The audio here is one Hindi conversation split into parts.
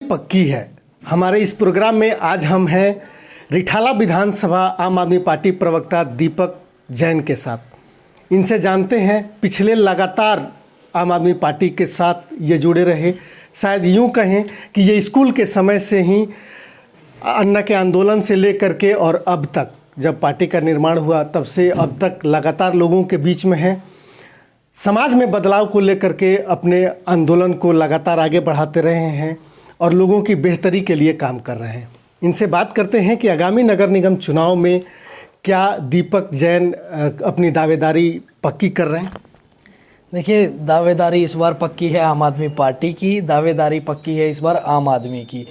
पक्की है। हमारे इस प्रोग्राम में आज हम हैं रिठाला विधानसभा आम आदमी पार्टी प्रवक्ता दीपक जैन के साथ। इनसे जानते हैं पिछले लगातार आम आदमी पार्टी के साथ ये जुड़े रहे, शायद यूँ कहें कि ये स्कूल के समय से ही अन्ना के आंदोलन से लेकर के और अब तक जब पार्टी का निर्माण हुआ तब से अब तक लगातार लोगों के बीच में है। समाज में बदलाव को लेकर के अपने आंदोलन को लगातार आगे बढ़ाते रहे हैं और लोगों की बेहतरी के लिए काम कर रहे हैं। इनसे बात करते हैं कि आगामी नगर निगम चुनाव में क्या दीपक जैन अपनी दावेदारी पक्की कर रहे हैं। देखिए, दावेदारी इस बार पक्की है आम आदमी पार्टी की, दावेदारी पक्की है इस बार आम आदमी की।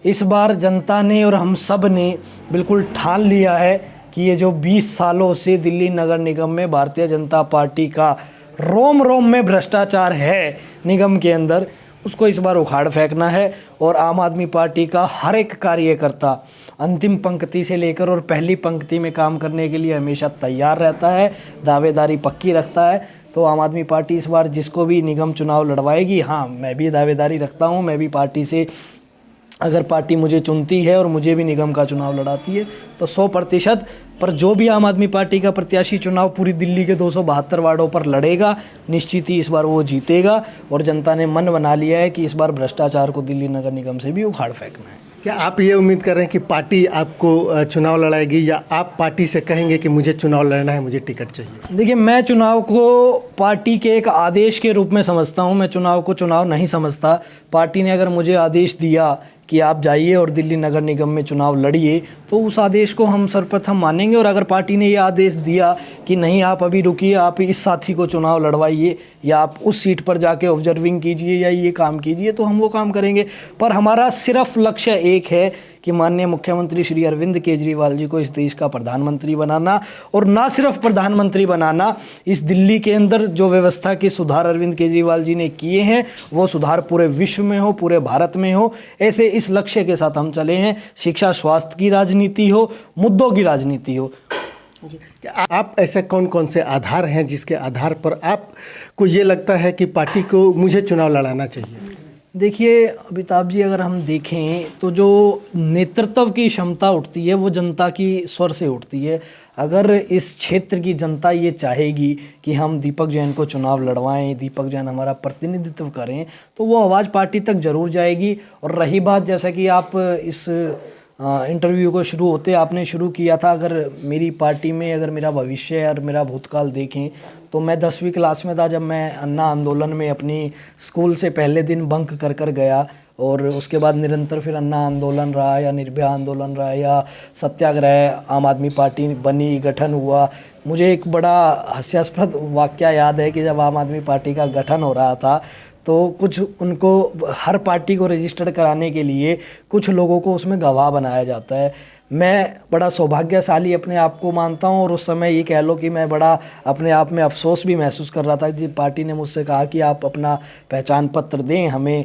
इस बार जनता ने और हम सब ने बिल्कुल ठान लिया है कि ये जो 20 सालों से दिल्ली नगर निगम में भारतीय जनता पार्टी का रोम रोम में भ्रष्टाचार है निगम के अंदर, उसको इस बार उखाड़ फेंकना है। और आम आदमी पार्टी का हर एक कार्यकर्ता अंतिम पंक्ति से लेकर और पहली पंक्ति में काम करने के लिए हमेशा तैयार रहता है, दावेदारी पक्की रखता है। तो आम आदमी पार्टी इस बार जिसको भी निगम चुनाव लड़वाएगी, हाँ मैं भी दावेदारी रखता हूँ, मैं भी पार्टी से, अगर पार्टी मुझे चुनती है और मुझे भी निगम का चुनाव लड़ाती है तो 100%। पर जो भी आम आदमी पार्टी का प्रत्याशी चुनाव पूरी दिल्ली के 272 वार्डों पर लड़ेगा, निश्चित ही इस बार वो जीतेगा। और जनता ने मन बना लिया है कि इस बार भ्रष्टाचार को दिल्ली नगर निगम से भी उखाड़ फेंकना है। क्या आप ये उम्मीद कर रहे हैं कि पार्टी आपको चुनाव लड़ाएगी या आप पार्टी से कहेंगे कि मुझे चुनाव लड़ना है, मुझे टिकट चाहिए? देखिए, मैं चुनाव को पार्टी के एक आदेश के रूप में समझता हूँ, मैं चुनाव को चुनाव नहीं समझता। पार्टी ने अगर मुझे आदेश दिया कि आप जाइए और दिल्ली नगर निगम में चुनाव लड़िए तो उस आदेश को हम सर्वप्रथम मानेंगे। और अगर पार्टी ने ये आदेश दिया कि नहीं आप अभी रुकिए, आप इस साथी को चुनाव लड़वाइए या आप उस सीट पर जाके ऑब्जर्विंग कीजिए या ये काम कीजिए, तो हम वो काम करेंगे। पर हमारा सिर्फ लक्ष्य एक है कि माननीय मुख्यमंत्री श्री अरविंद केजरीवाल जी को इस देश का प्रधानमंत्री बनाना। और ना सिर्फ प्रधानमंत्री बनाना, इस दिल्ली के अंदर जो व्यवस्था के सुधार अरविंद केजरीवाल जी ने किए हैं वो सुधार पूरे विश्व में हो, पूरे भारत में हो, ऐसे इस लक्ष्य के साथ हम चले हैं। शिक्षा स्वास्थ्य की राजनीति हो, मुद्दों की राजनीति हो। आप ऐसे कौन कौन से आधार हैं जिसके आधार पर आपको ये लगता है कि पार्टी को मुझे चुनाव लड़ाना चाहिए? देखिए अमिताभ जी, अगर हम देखें तो जो नेतृत्व की क्षमता उठती है वो जनता की स्वर से उठती है। अगर इस क्षेत्र की जनता ये चाहेगी कि हम दीपक जैन को चुनाव लड़वाएं, दीपक जैन हमारा प्रतिनिधित्व करें, तो वो आवाज़ पार्टी तक ज़रूर जाएगी। और रही बात, जैसा कि आप इस इंटरव्यू को शुरू होते आपने शुरू किया था, अगर मेरी पार्टी में अगर मेरा भविष्य और मेरा भूतकाल देखें तो मैं 10वीं क्लास में था जब मैं अन्ना आंदोलन में अपनी स्कूल से पहले दिन बंक कर कर गया। और उसके बाद निरंतर फिर अन्ना आंदोलन रहा या निर्भया आंदोलन रहा या सत्याग्रह, आम आदमी पार्टी बनी, गठन हुआ। मुझे एक बड़ा हास्यास्पद वाकया याद है कि जब आम आदमी पार्टी का गठन हो रहा था तो कुछ उनको हर पार्टी को रजिस्टर्ड कराने के लिए कुछ लोगों को उसमें गवाह बनाया जाता है। मैं बड़ा सौभाग्यशाली अपने आप को मानता हूँ और उस समय ये कह लो कि मैं बड़ा अपने आप में अफसोस भी महसूस कर रहा था कि पार्टी ने मुझसे कहा कि आप अपना पहचान पत्र दें, हमें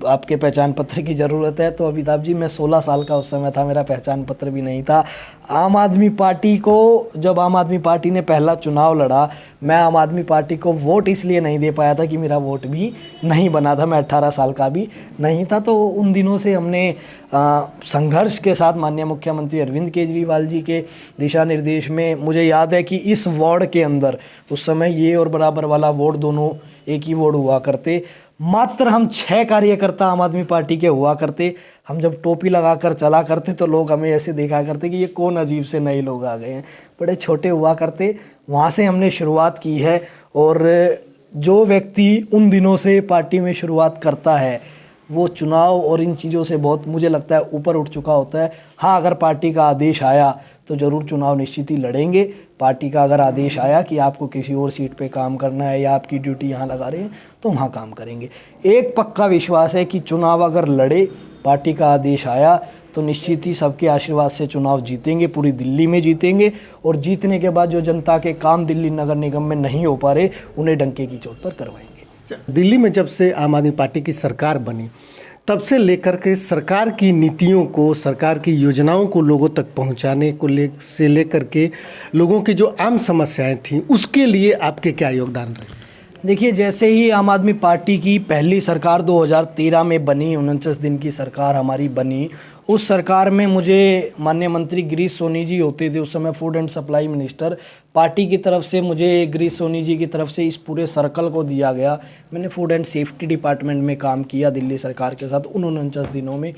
आपके पहचान पत्र की ज़रूरत है। तो अमिताभ जी, मैं 16 साल का उस समय था, मेरा पहचान पत्र भी नहीं था। आम आदमी पार्टी को, जब आम आदमी पार्टी ने पहला चुनाव लड़ा, मैं आम आदमी पार्टी को वोट इसलिए नहीं दे पाया था कि मेरा वोट भी नहीं बना था, मैं 18 साल का भी नहीं था। तो उन दिनों से हमने संघर्ष के साथ माननीय मुख्यमंत्री अरविंद केजरीवाल जी के दिशा निर्देश में, मुझे याद है कि इस वार्ड के अंदर उस समय ये और बराबर वाला वार्ड दोनों एक ही वार्ड हुआ करते, मात्र हम 6 कार्यकर्ता आम आदमी पार्टी के हुआ करते। हम जब टोपी लगाकर चला करते तो लोग हमें ऐसे देखा करते कि ये कौन अजीब से नए लोग आ गए हैं, बड़े छोटे हुआ करते। वहाँ से हमने शुरुआत की है। और जो व्यक्ति उन दिनों से पार्टी में शुरुआत करता है वो चुनाव और इन चीज़ों से बहुत, मुझे लगता है, ऊपर उठ चुका होता है। हाँ, अगर पार्टी का आदेश आया तो ज़रूर चुनाव निश्चित ही लड़ेंगे। पार्टी का अगर आदेश आया कि आपको किसी और सीट पे काम करना है या आपकी ड्यूटी यहाँ लगा रहे हैं तो वहाँ काम करेंगे। एक पक्का विश्वास है कि चुनाव अगर लड़े, पार्टी का आदेश आया तो निश्चित ही सबके आशीर्वाद से चुनाव जीतेंगे, पूरी दिल्ली में जीतेंगे। और जीतने के बाद जो जनता के काम दिल्ली नगर निगम में नहीं हो पा रहे, उन्हें डंके की चोट पर करवाएंगे। दिल्ली में जब से आम आदमी पार्टी की सरकार बनी तब से लेकर के सरकार की नीतियों को, सरकार की योजनाओं को लोगों तक पहुंचाने को लेकर के लोगों की जो आम समस्याएं थीं उसके लिए आपके क्या योगदान रहे? देखिए, जैसे ही आम आदमी पार्टी की पहली सरकार 2013 में बनी, 49 दिन की सरकार हमारी बनी, उस सरकार में मुझे माननीय मंत्री गिरीश सोनी जी होते थे, उस समय food and supply minister. Party की तरफ से मुझे गिरीश सोनी जी की तरफ से इस पूरे सर्कल को दिया गया। मैंने फूड एंड सेफ्टी डिपार्टमेंट में काम किया दिल्ली सरकार के साथ उन 49 दिनों में।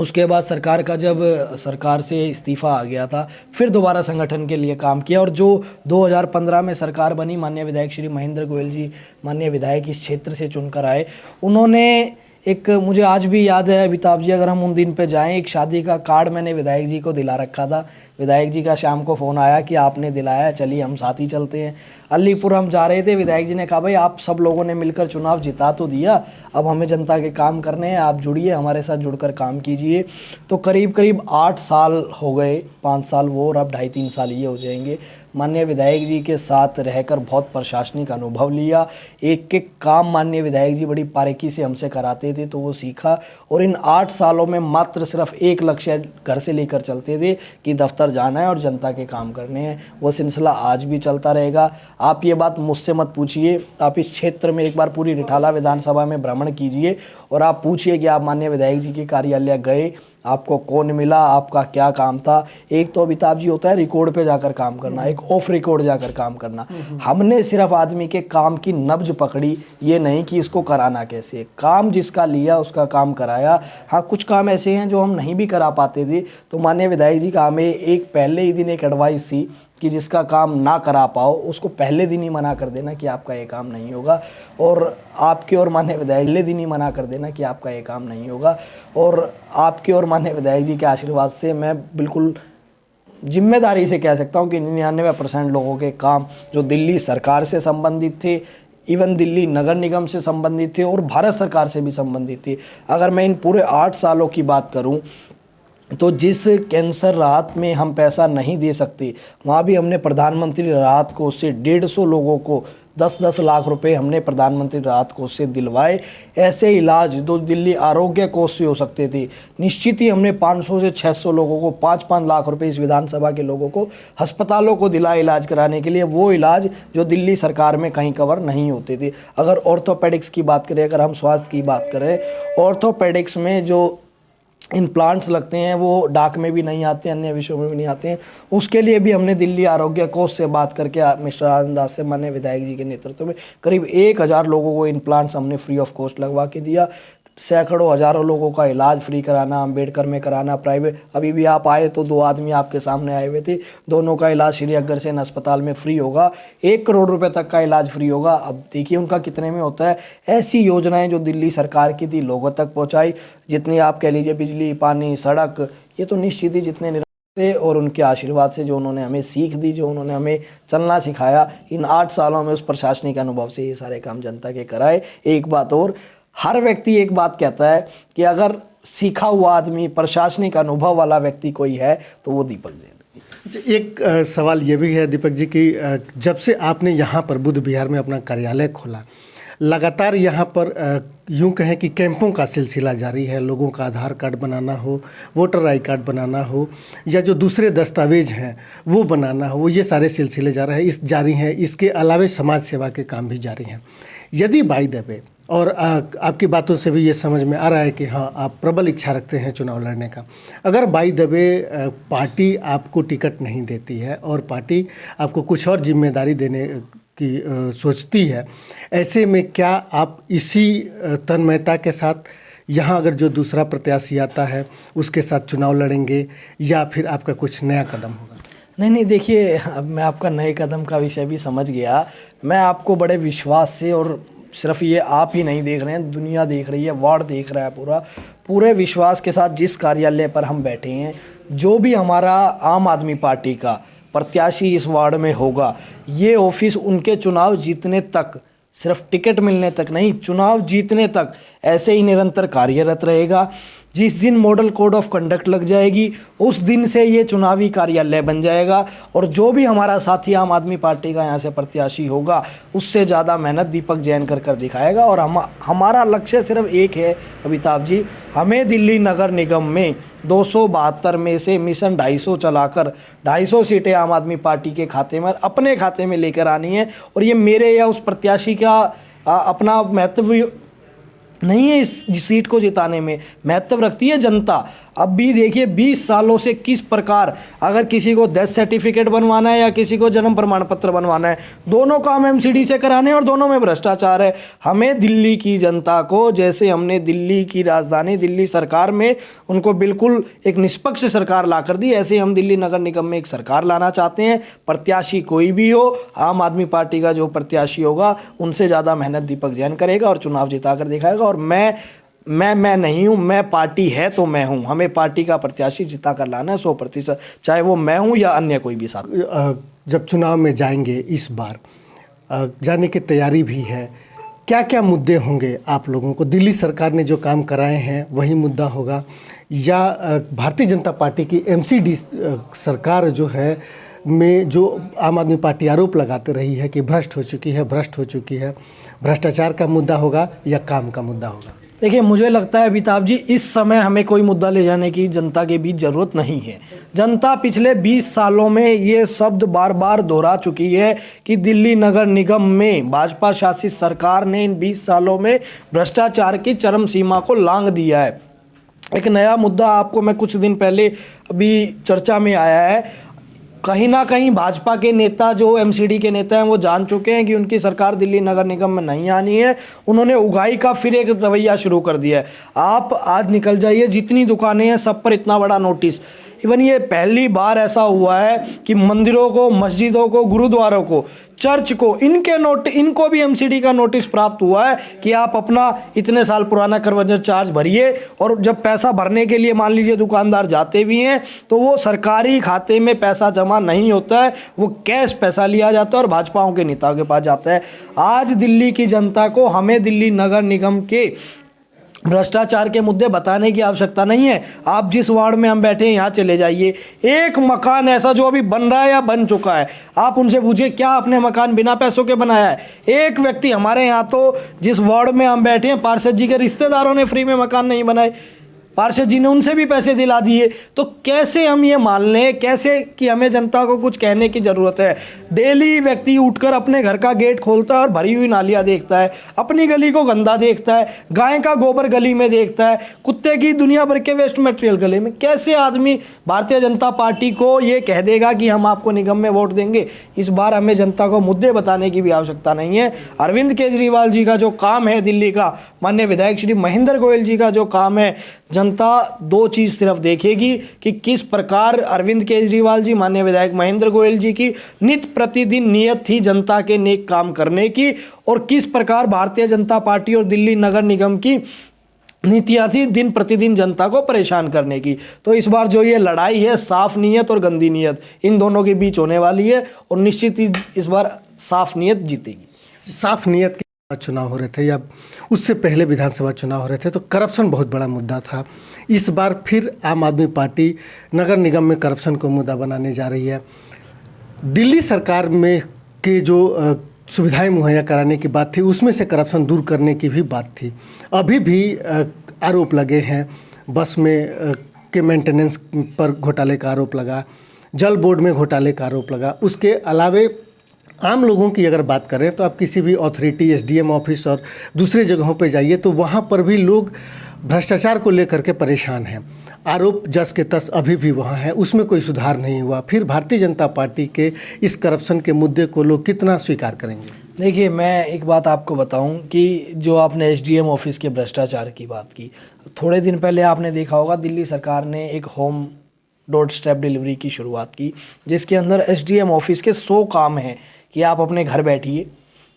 उसके बाद सरकार का जब सरकार से इस्तीफ़ा आ गया था, फिर दोबारा संगठन के लिए काम किया। और जो 2015 में सरकार बनी, माननीय विधायक श्री महेंद्र गोयल जी, माननीय विधायक इस क्षेत्र से चुनकर आए, उन्होंने एक, मुझे आज भी याद है अमिताभ जी, अगर हम उन दिन पे जाएं, एक शादी का कार्ड मैंने विधायक जी को दिला रखा था। विधायक जी का शाम को फ़ोन आया कि आपने दिलाया, चलिए हम साथ ही चलते हैं। अलीपुर हम जा रहे थे, विधायक जी ने कहा भाई आप सब लोगों ने मिलकर चुनाव जिता तो दिया, अब हमें जनता के काम करने हैं, आप जुड़िए हमारे साथ, जुड़कर काम कीजिए। तो करीब करीब 8 साल हो गए, 5 साल वो और अब 2.5-3 साल ये हो जाएंगे। माननीय विधायक जी के साथ रहकर बहुत प्रशासनिक अनुभव लिया। एक एक काम माननीय विधायक जी बड़ी बारीकी से हमसे कराते थे, तो वो सीखा। और इन 8 सालों में मात्र सिर्फ एक लक्ष्य घर से लेकर चलते थे कि दफ्तर जाना है और जनता के काम करने हैं। वो सिलसिला आज भी चलता रहेगा। आप ये बात मुझसे मत पूछिए, आप इस क्षेत्र में एक बार पूरी रिठाला विधानसभा में भ्रमण कीजिए और आप पूछिए कि आप माननीय विधायक जी के कार्यालय गए, आपको कौन मिला, आपका क्या काम था। एक तो अमिताभ जी होता है रिकॉर्ड पे जाकर काम करना, एक ऑफ रिकॉर्ड जाकर काम करना। हमने सिर्फ आदमी के काम की नब्ज पकड़ी, ये नहीं कि इसको कराना कैसे, काम जिसका लिया उसका काम कराया। हाँ, कुछ काम ऐसे हैं जो हम नहीं भी करा पाते थे, तो माननीय विधायक जी का हमें एक पहले ही दिन एक एडवाइस थी कि जिसका काम ना करा पाओ उसको पहले दिन ही मना कर देना कि आपका ये काम नहीं होगा। और आपके और माननीय विधायक पहले दिन ही मना कर देना कि आपका ये काम नहीं होगा। और आपके और माननीय विधायक जी के आशीर्वाद से मैं बिल्कुल जिम्मेदारी से कह सकता हूँ कि 99% लोगों के काम जो दिल्ली सरकार से संबंधित थे, इवन दिल्ली नगर निगम से संबंधित थे और भारत सरकार से भी संबंधित थे। अगर मैं इन पूरे 8 सालों की बात करूँ तो जिस कैंसर राहत में हम पैसा नहीं दे सकते, वहाँ भी हमने प्रधानमंत्री राहत कोष से 150 लोगों को 10-10 लाख रुपए हमने प्रधानमंत्री राहत कोष से दिलवाए। ऐसे इलाज जो दिल्ली आरोग्य कोष से हो सकते थे, निश्चित ही हमने 500 से 600 लोगों को 5-5 लाख रुपए इस विधानसभा के लोगों को अस्पतालों को दिलाए इलाज कराने के लिए, वो इलाज जो दिल्ली सरकार में कहीं कवर नहीं होते थे। अगर ऑर्थोपेडिक्स की बात करें, अगर हम स्वास्थ्य की बात करें, ऑर्थोपेडिक्स में जो इम्प्लांट्स लगते हैं वो डाक में भी नहीं आते, अन्य विषयों में भी नहीं आते हैं, उसके लिए भी हमने दिल्ली आरोग्य कोष से बात करके मिस्टर आनंद दास से, माननीय विधायक जी के नेतृत्व में करीब 1000 लोगों को इम्प्लांट्स हमने फ्री ऑफ कॉस्ट लगवा के दिया। सैकड़ों हज़ारों लोगों का इलाज फ्री कराना, अम्बेडकर में कराना, प्राइवेट। अभी भी आप आए तो 2 आदमी आपके सामने आए हुए थे, दोनों का इलाज श्री अग्रसेन अस्पताल में फ्री होगा। 1 करोड़ रुपए तक का इलाज फ्री होगा। अब देखिए उनका कितने में होता है। ऐसी योजनाएं जो दिल्ली सरकार की थी लोगों तक पहुंचाई। जितनी आप कह लीजिए बिजली, पानी, सड़क, ये तो निश्चित ही जितने थे, और उनके आशीर्वाद से जो उन्होंने हमें सीख दी, जो उन्होंने हमें चलना सिखाया, इन 8 सालों में उस प्रशासनिक अनुभव से ये सारे काम जनता के कराए। एक बात और, हर व्यक्ति एक बात कहता है कि अगर सीखा हुआ आदमी, प्रशासनिक अनुभव वाला व्यक्ति कोई है तो वो दीपक जैन। एक सवाल ये भी है दीपक जी कि जब से आपने यहाँ पर बुद्ध विहार में अपना कार्यालय खोला, लगातार यहाँ पर यूँ कहें कि कैंपों का सिलसिला जारी है। लोगों का आधार कार्ड बनाना हो, वोटर आई कार्ड बनाना हो, या जो दूसरे दस्तावेज हैं वो बनाना हो, ये सारे सिलसिले जारी हैं। इसके अलावा समाज सेवा के काम भी जारी हैं। यदि बाय द वे, और आपकी बातों से भी ये समझ में आ रहा है कि हाँ आप प्रबल इच्छा रखते हैं चुनाव लड़ने का, अगर बाय द वे पार्टी आपको टिकट नहीं देती है और पार्टी आपको कुछ और जिम्मेदारी देने की सोचती है, ऐसे में क्या आप इसी तन्मयता के साथ यहाँ अगर जो दूसरा प्रत्याशी आता है उसके साथ चुनाव लड़ेंगे, या फिर आपका कुछ नया कदम होगा? नहीं, देखिए, अब मैं आपका नए कदम का विषय भी समझ गया। मैं आपको बड़े विश्वास से, और सिर्फ ये आप ही नहीं देख रहे हैं, दुनिया देख रही है, वार्ड देख रहा है, पूरे विश्वास के साथ जिस कार्यालय पर हम बैठे हैं, जो भी हमारा आम आदमी पार्टी का प्रत्याशी इस वार्ड में होगा, ये ऑफिस उनके चुनाव जीतने तक, सिर्फ टिकट मिलने तक नहीं, चुनाव जीतने तक ऐसे ही निरंतर कार्यरत रहेगा। जिस दिन मॉडल कोड ऑफ कंडक्ट लग जाएगी उस दिन से ये चुनावी कार्यालय बन जाएगा और जो भी हमारा साथी आम आदमी पार्टी का यहाँ से प्रत्याशी होगा उससे ज़्यादा मेहनत दीपक जैन कर दिखाएगा। और हमारा लक्ष्य सिर्फ एक है अमिताभ जी, हमें दिल्ली नगर निगम में 272 में से मिशन 250 चलाकर 250 सीटें आम आदमी पार्टी के खाते में अपने खाते में लेकर आनी है। और ये मेरे या उस प्रत्याशी का अपना महत्व नहीं है, इस सीट को जिताने में महत्व रखती है जनता। अब भी देखिए 20 सालों से किस प्रकार, अगर किसी को डेथ सर्टिफिकेट बनवाना है या किसी को जन्म प्रमाण पत्र बनवाना है, दोनों काम एमसीडी से कराने हैं और दोनों में भ्रष्टाचार है। हमें दिल्ली की जनता को, जैसे हमने दिल्ली की राजधानी दिल्ली सरकार में उनको बिल्कुल एक निष्पक्ष सरकार ला कर दी, ऐसे हम दिल्ली नगर निगम में एक सरकार लाना चाहते हैं। प्रत्याशी कोई भी हो, आम आदमी पार्टी का जो प्रत्याशी होगा उनसे ज़्यादा मेहनत दीपक जैन करेगा और चुनाव जिता कर दिखाएगा। और मैं नहीं हूं, मैं पार्टी है तो मैं हूं, हमें पार्टी का प्रत्याशी जिता कर लाना है 100%, चाहे वो मैं हूं या अन्य कोई भी साथ। जब चुनाव में जाएंगे इस बार, जाने की तैयारी भी है, क्या क्या मुद्दे होंगे आप लोगों को? दिल्ली सरकार ने जो काम कराए हैं वही मुद्दा होगा या भारतीय जनता पार्टी की एमसीडी सरकार जो है में जो आम आदमी पार्टी आरोप लगाते रही है कि भ्रष्ट हो चुकी है, भ्रष्टाचार का मुद्दा होगा या काम का मुद्दा होगा? देखिए, मुझे लगता है अमिताभ जी, इस समय हमें कोई मुद्दा ले जाने की जनता के बीच ज़रूरत नहीं है। जनता पिछले 20 सालों में ये शब्द बार बार दोहरा चुकी है कि दिल्ली नगर निगम में भाजपा शासित सरकार ने इन 20 सालों में भ्रष्टाचार की चरम सीमा को लांघ दिया है। एक नया मुद्दा आपको मैं कुछ दिन पहले अभी चर्चा में आया है, कहीं ना कहीं भाजपा के नेता जो एमसीडी के नेता हैं वो जान चुके हैं कि उनकी सरकार दिल्ली नगर निगम में नहीं आनी है। उन्होंने उगाही का फिर एक रवैया शुरू कर दिया है। आप आज निकल जाइए, जितनी दुकानें हैं सब पर इतना बड़ा नोटिस। इवन ये पहली बार ऐसा हुआ है कि मंदिरों को, मस्जिदों को, गुरुद्वारों को, चर्च को, इनको भी एमसीडी का नोटिस प्राप्त हुआ है कि आप अपना इतने साल पुराना कन्वर्जन चार्ज भरिए। और जब पैसा भरने के लिए मान लीजिए दुकानदार जाते भी हैं तो वो सरकारी खाते में पैसा जमा नहीं होता है, वो कैश पैसा लिया जाता है और भाजपाओं के नेताओं के पास जाता है। आज दिल्ली की जनता को हमें दिल्ली नगर निगम के भ्रष्टाचार के मुद्दे बताने की आवश्यकता नहीं है। आप जिस वार्ड में हम बैठे हैं यहाँ चले जाइए, एक मकान ऐसा जो अभी बन रहा है या बन चुका है, आप उनसे पूछिए क्या आपने मकान बिना पैसों के बनाया है? एक व्यक्ति हमारे यहाँ तो जिस वार्ड में हम बैठे हैं, पार्षद जी के रिश्तेदारों ने फ्री में मकान नहीं बनाए, पार्षद जी ने उनसे भी पैसे दिला दिए। तो कैसे हम ये मान लें, कैसे कि हमें जनता को कुछ कहने की ज़रूरत है? डेली व्यक्ति उठकर अपने घर का गेट खोलता है और भरी हुई नालियाँ देखता है, अपनी गली को गंदा देखता है, गाय का गोबर गली में देखता है, कुत्ते की दुनिया भर के वेस्ट मटेरियल गले में। कैसे आदमी भारतीय जनता पार्टी को ये कह देगा कि हम आपको निगम में वोट देंगे? इस बार हमें जनता को मुद्दे बताने की भी आवश्यकता नहीं है। अरविंद केजरीवाल जी का जो काम है दिल्ली का, माननीय विधायक श्री महेंद्र गोयल जी का जो काम है, जनता दो चीज़ सिर्फ देखेगी कि किस प्रकार अरविंद केजरीवाल जी, माननीय विधायक महेंद्र गोयल जी की नित्य प्रतिदिन नियत थी जनता के नेक काम करने की, और किस प्रकार भारतीय जनता पार्टी और दिल्ली नगर निगम की नीतियाँ थी दिन प्रतिदिन जनता को परेशान करने की। तो इस बार जो ये लड़ाई है, साफ नीयत और गंदी नीयत, इन दोनों के बीच होने वाली है और निश्चित ही इस बार साफ नीयत जीतेगी। साफ नीयत के चुनाव हो रहे थे या उससे पहले विधानसभा चुनाव हो रहे थे तो करप्शन बहुत बड़ा मुद्दा था। इस बार फिर आम आदमी पार्टी नगर निगम में करप्शन को मुद्दा बनाने जा रही है। दिल्ली सरकार में के जो सुविधाएं मुहैया कराने की बात थी, उसमें से करप्शन दूर करने की भी बात थी। अभी भी आरोप लगे हैं, बस में के मेंटेनेंस पर घोटाले का आरोप लगा, जल बोर्ड में घोटाले का आरोप लगा। उसके अलावे आम लोगों की अगर बात करें तो आप किसी भी अथॉरिटी, एसडीएम ऑफिस और दूसरे जगहों पे जाइए तो वहाँ पर भी लोग भ्रष्टाचार को लेकर के परेशान हैं। आरोप जस के तस अभी भी वहाँ है, उसमें कोई सुधार नहीं हुआ। फिर भारतीय जनता पार्टी के इस करप्शन के मुद्दे को लोग कितना स्वीकार करेंगे? देखिए, मैं एक बात आपको बताऊं कि जो आपने एसडीएम ऑफिस के भ्रष्टाचार की बात की, थोड़े दिन पहले आपने देखा होगा दिल्ली सरकार ने एक होम डोर स्टेप डिलीवरी की शुरुआत की, जिसके अंदर एसडीएम ऑफिस के 100 काम हैं कि आप अपने घर बैठिए,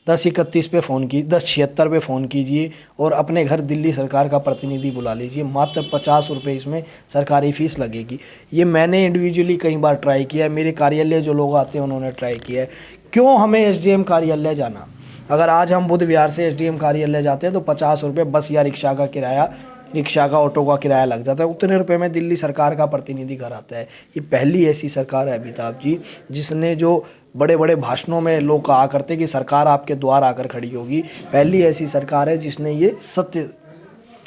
1031 पे फ़ोन की 1076 पे फ़ोन कीजिए और अपने घर दिल्ली सरकार का प्रतिनिधि बुला लीजिए। मात्र 50 रुपये इसमें सरकारी फ़ीस लगेगी। ये मैंने इंडिविजुअली कई बार ट्राई किया है, मेरे कार्यालय जो लोग आते हैं उन्होंने ट्राई किया है। क्यों हमें एसडीएम कार्यालय जाना? अगर आज हम बुध विहार से एसडीएम कार्यालय जाते हैं तो 50 रुपये बस या रिक्शा का किराया रिक्शा का, ऑटो का किराया लग जाता है, उतने रुपए में दिल्ली सरकार का प्रतिनिधि घर आता है। ये पहली ऐसी सरकार है अमिताभ जी जिसने, जो बड़े बड़े भाषणों में लोग कहा करते कि सरकार आपके द्वार आकर खड़ी होगी, पहली ऐसी सरकार है जिसने ये सत्य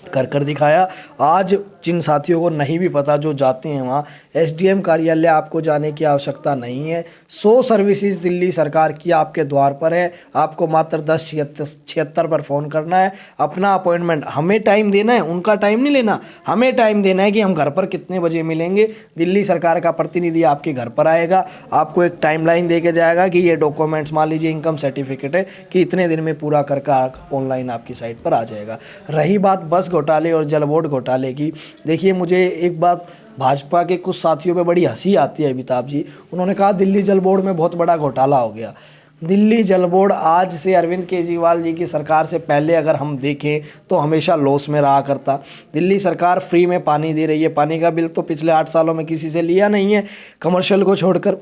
कर दिखाया। आज जिन साथियों को नहीं भी पता, जो जाते हैं वहाँ, एसडीएम कार्यालय आपको जाने की आवश्यकता नहीं है। 100 सर्विसेज दिल्ली सरकार की आपके द्वार पर है। आपको मात्र 1076 पर फ़ोन करना है, अपना अपॉइंटमेंट, हमें टाइम देना है, उनका टाइम नहीं लेना, हमें टाइम देना है कि हम घर पर कितने बजे मिलेंगे। दिल्ली सरकार का प्रतिनिधि आपके घर पर आएगा, आपको एक टाइमलाइन दे के जाएगा कि ये डॉक्यूमेंट्स, मान लीजिए इनकम सर्टिफिकेट है, कि इतने दिन में पूरा करके ऑनलाइन आपकी साइट पर आ जाएगा। रही बात बस घोटाले और जल बोर्ड घोटाले की, देखिए मुझे एक बात भाजपा के कुछ साथियों पे बड़ी हंसी आती है अमिताभ जी। उन्होंने कहा दिल्ली जल बोर्ड में बहुत बड़ा घोटाला हो गया। दिल्ली जल बोर्ड आज से अरविंद केजरीवाल जी की सरकार से पहले अगर हम देखें तो हमेशा लॉस में रहा करता। दिल्ली सरकार फ्री में पानी दे रही है, पानी का बिल तो पिछले 8 सालों में किसी से लिया नहीं है, कमर्शियल को छोड़कर।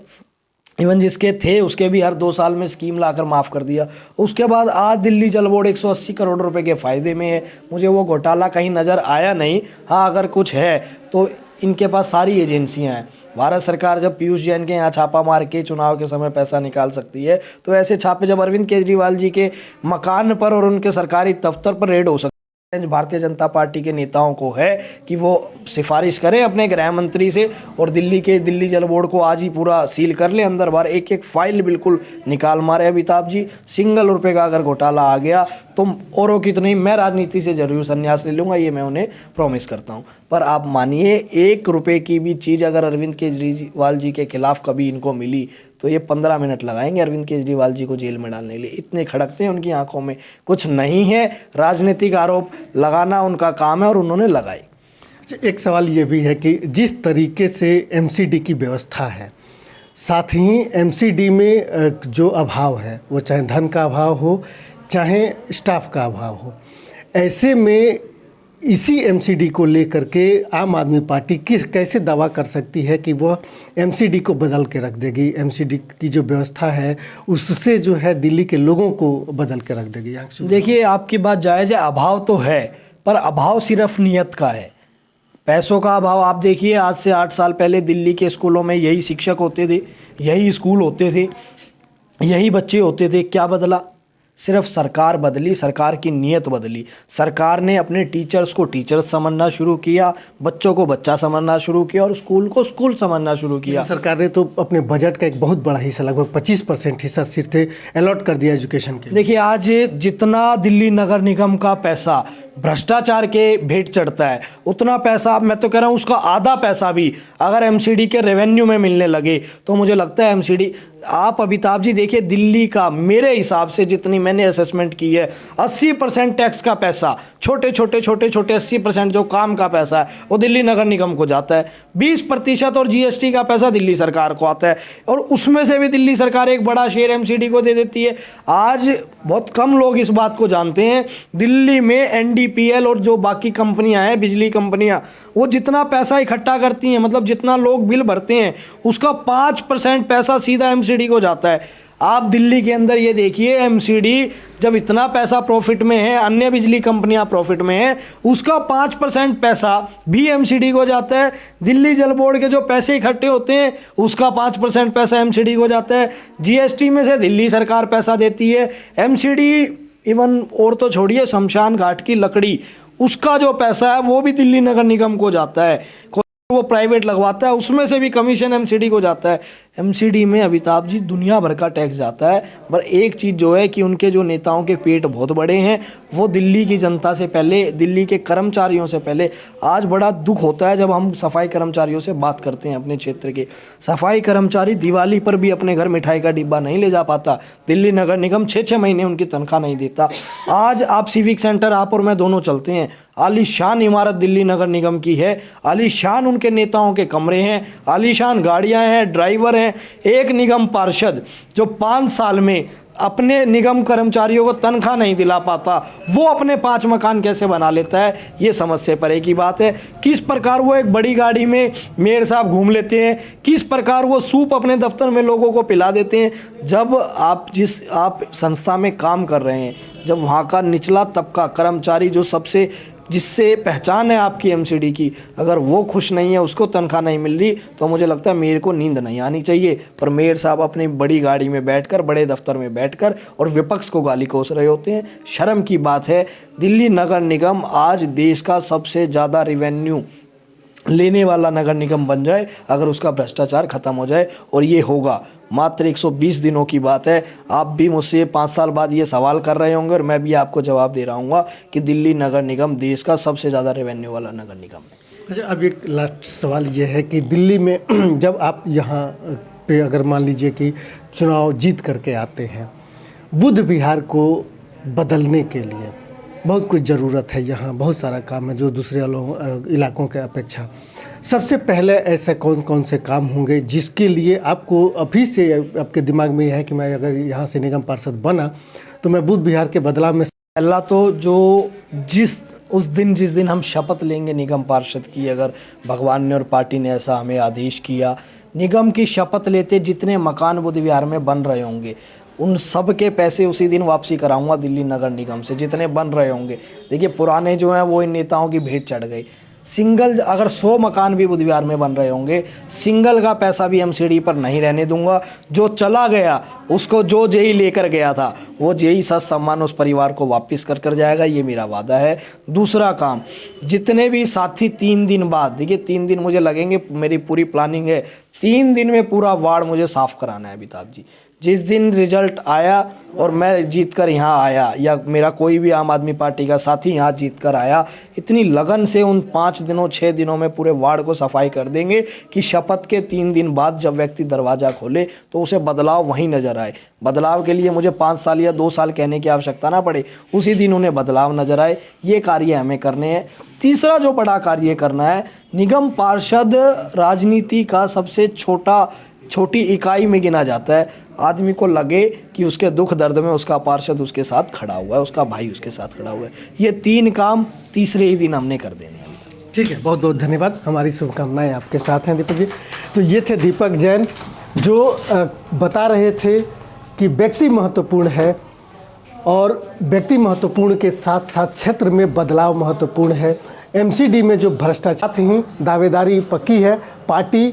इवन जिसके थे उसके भी हर 2 साल में स्कीम लाकर माफ़ कर दिया। उसके बाद आज दिल्ली जल बोर्ड 180 करोड़ रुपए के फ़ायदे में है। मुझे वो घोटाला कहीं नज़र आया नहीं। हाँ, अगर कुछ है तो इनके पास सारी एजेंसियां हैं। भारत सरकार जब पीयूष जैन के यहाँ छापा मार के चुनाव के समय पैसा निकाल सकती है, तो ऐसे छापे जब अरविंद केजरीवाल जी के मकान पर और उनके सरकारी दफ्तर पर रेड हो सकती है। भारतीय जनता पार्टी के नेताओं को है कि वो सिफारिश करें अपने गृह मंत्री से और दिल्ली जल बोर्ड को आज ही पूरा सील कर ले, अंदर बाहर एक एक फाइल बिल्कुल निकाल मारे अमिताभ जी। सिंगल रुपए का अगर घोटाला आ गया तो औरों की तो नहीं, मैं राजनीति से जरूर संन्यास ले लूँगा, ये मैं उन्हें प्रॉमिस करता हूँ। पर आप मानिए 1 रुपए की भी चीज़ अगर अरविंद केजरीवाल जी के खिलाफ कभी इनको मिली तो ये 15 मिनट लगाएंगे अरविंद केजरीवाल जी को जेल में डालने के लिए। इतने खड़कते हैं उनकी आंखों में, कुछ नहीं है। राजनीतिक आरोप लगाना उनका काम है और उन्होंने लगाए। एक सवाल ये भी है कि जिस तरीके से एमसीडी की व्यवस्था है, साथ ही एमसीडी में जो अभाव है, वो चाहे धन का अभाव हो चाहे स्टाफ का अभाव हो, ऐसे में इसी एमसीडी को लेकर के आम आदमी पार्टी कैसे दावा कर सकती है कि वह एमसीडी को बदल के रख देगी? एमसीडी की जो व्यवस्था है उससे जो है दिल्ली के लोगों को बदल के रख देगी। देखिए, आपकी बात जायज़ है, अभाव तो है, पर अभाव सिर्फ नियत का है, पैसों का अभाव। आप देखिए, आज से 8 साल पहले दिल्ली के स्कूलों में यही शिक्षक होते थे, यही स्कूल होते थे, यही बच्चे होते थे। क्या बदला? सिर्फ सरकार बदली, सरकार की नीयत बदली। सरकार ने अपने टीचर्स को टीचर्स समझना शुरू किया, बच्चों को बच्चा समझना शुरू किया और स्कूल को स्कूल समझना शुरू किया। सरकार ने तो अपने बजट का एक बहुत बड़ा हिस्सा, लगभग 25% हिस्सा सिर्फ अलॉट कर दिया एजुकेशन के। देखिए, आज जितना दिल्ली नगर निगम का पैसा भ्रष्टाचार के भेंट चढ़ता है, उतना पैसा, मैं तो कह रहा हूँ उसका आधा पैसा भी अगर एमसीडी के रेवेन्यू में मिलने लगे तो मुझे लगता है एमसीडी, आप अमिताभ जी देखिए, दिल्ली का मेरे हिसाब से जितनी मैंने असेसमेंट की है, 80% टैक्स का पैसा, छोटे 80% जो काम का पैसा है वो दिल्ली नगर निगम को जाता है। 20% और जीएसटी का पैसा दिल्ली सरकार को आता है और उसमें से भी दिल्ली सरकार एक बड़ा शेयर एमसीडी को दे देती है। आज बहुत कम लोग इस बात को जानते हैं, दिल्ली में एनडीपीएल और जो बाकी कंपनियां हैं, बिजली कंपनियां, वो जितना पैसा इकट्ठा करती हैं, मतलब जितना लोग बिल भरते हैं, उसका 5% पैसा सीधा एमसीडी को जाता है। आप दिल्ली के अंदर ये देखिए, एमसीडी जब इतना पैसा प्रॉफिट में है, अन्य बिजली कंपनियां प्रॉफिट में है, उसका 5% पैसा भी एमसीडी को जाता है। दिल्ली जल बोर्ड के जो पैसे इकट्ठे होते हैं उसका 5% पैसा एमसीडी को जाता है। जीएसटी में से दिल्ली सरकार पैसा देती है। एमसीडी इवन और तो छोड़िए, शमशान घाट की लकड़ी, उसका जो पैसा है वो भी दिल्ली नगर निगम को जाता है, वो प्राइवेट लगवाता है, उसमें से भी कमीशन एमसीडी को जाता है। एमसीडी में अमिताभ जी दुनिया भर का टैक्स जाता है। पर एक चीज़ जो है कि उनके जो नेताओं के पेट बहुत बड़े हैं, वो दिल्ली की जनता से पहले, दिल्ली के कर्मचारियों से पहले। आज बड़ा दुख होता है जब हम सफाई कर्मचारियों से बात करते हैं अपने क्षेत्र के। सफाई कर्मचारी दिवाली पर भी अपने घर मिठाई का डिब्बा नहीं ले जा पाता। दिल्ली नगर निगम 6-6 महीने उनकी तनख्वाह नहीं देता। आज आप सिविक सेंटर, आप और मैं दोनों चलते हैं, आलीशान इमारत दिल्ली नगर निगम की है, आलीशान उनके नेताओं के कमरे हैं, आलीशान गाड़ियां हैं, ड्राइवर हैं। एक निगम पार्षद जो 5 साल में अपने निगम कर्मचारियों को तनख्वाह नहीं दिला पाता, वो अपने 5 मकान कैसे बना लेता है, ये समझ से परे की बात है। किस प्रकार वो एक बड़ी गाड़ी में मेयर साहब घूम लेते हैं, किस प्रकार वो सूप अपने दफ्तर में लोगों को पिला देते हैं। जब आप संस्था में काम कर रहे हैं, जब वहाँ का निचला तबका कर्मचारी जो सबसे जिससे पहचान है आपकी एमसीडी की, अगर वो खुश नहीं है, उसको तनख्वाह नहीं मिल रही, तो मुझे लगता है मेयर को नींद नहीं आनी चाहिए। पर मेयर साहब अपनी बड़ी गाड़ी में बैठकर, बड़े दफ्तर में बैठकर और विपक्ष को गाली कोस रहे होते हैं। शर्म की बात है। दिल्ली नगर निगम आज देश का सबसे ज़्यादा रेवेन्यू लेने वाला नगर निगम बन जाए अगर उसका भ्रष्टाचार खत्म हो जाए, और ये होगा। मात्र 120 दिनों की बात है। आप भी मुझसे 5 साल बाद ये सवाल कर रहे होंगे और मैं भी आपको जवाब दे रहा हूँ कि दिल्ली नगर निगम देश का सबसे ज़्यादा रेवेन्यू वाला नगर निगम है। अच्छा, अब एक लास्ट सवाल ये है कि दिल्ली में जब आप यहाँ पे अगर मान लीजिए कि चुनाव जीत करके आते हैं, बुद्ध विहार को बदलने के लिए बहुत कुछ ज़रूरत है। यहाँ बहुत सारा काम है जो दूसरे इलाकों के अपेक्षा। सबसे पहले ऐसे कौन कौन से काम होंगे जिसके लिए आपको अभी से आपके दिमाग में यह है कि मैं अगर यहाँ से निगम पार्षद बना तो मैं बुद्ध विहार के बदलाव में? पहला तो जो जिस दिन हम शपथ लेंगे निगम पार्षद की, अगर भगवान ने और पार्टी ने ऐसा हमें आदेश किया, निगम की शपथ लेते जितने मकान बुद्ध विहार में बन रहे होंगे उन सब के पैसे उसी दिन वापसी कराऊंगा दिल्ली नगर निगम से, जितने बन रहे होंगे। देखिए पुराने जो हैं वो इन नेताओं की भेंट चढ़ गई। सिंगल अगर 100 मकान भी बुद्ध विहार में बन रहे होंगे, सिंगल का पैसा भी एमसीडी पर नहीं रहने दूंगा। जो चला गया उसको जो जेई लेकर गया था वो जेई सत सम्मान उस परिवार को वापस कर जाएगा, ये मेरा वादा है। दूसरा काम, जितने भी साथी 3 दिन बाद, देखिए 3 दिन मुझे लगेंगे, मेरी पूरी प्लानिंग है, 3 दिन में पूरा वार्ड मुझे साफ़ कराना है अमिताभ जी। जिस दिन रिजल्ट आया और मैं जीत कर यहाँ आया, या मेरा कोई भी आम आदमी पार्टी का साथी यहाँ जीत कर आया, इतनी लगन से उन 5 दिनों 6 दिनों में पूरे वार्ड को सफाई कर देंगे कि शपथ के 3 दिन बाद जब व्यक्ति दरवाज़ा खोले तो उसे बदलाव वहीं नज़र आए। बदलाव के लिए मुझे 5 साल या 2 साल कहने की आवश्यकता ना पड़े, उसी दिन उन्हें बदलाव नज़र आए। ये कार्य हमें करने हैं। तीसरा जो बड़ा कार्य करना है, निगम पार्षद राजनीति का सबसे छोटी इकाई में गिना जाता है। आदमी को लगे कि उसके दुख दर्द में उसका पार्षद उसके साथ खड़ा हुआ है, उसका भाई उसके साथ खड़ा हुआ है। ये 3 काम तीसरे ही दिन हमने कर देने हैं। ठीक है, बहुत बहुत धन्यवाद। हमारी शुभकामनाएं आपके साथ हैं दीपक जी। तो ये थे दीपक जैन जो बता रहे थे कि व्यक्ति महत्वपूर्ण है और व्यक्ति महत्वपूर्ण के साथ साथ क्षेत्र में बदलाव महत्वपूर्ण है। एमसीडी में जो भ्रष्टाचार ही दावेदारी पक्की है। पार्टी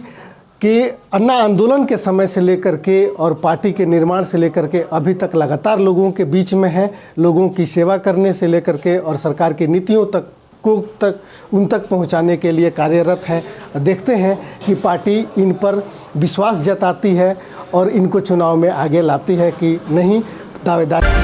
के अन्ना आंदोलन के समय से लेकर के और पार्टी के निर्माण से लेकर के अभी तक लगातार लोगों के बीच में है। लोगों की सेवा करने से लेकर के और सरकार की नीतियों तक उन तक पहुंचाने के लिए कार्यरत हैं। देखते हैं कि पार्टी इन पर विश्वास जताती है और इनको चुनाव में आगे लाती है कि नहीं। दावेदार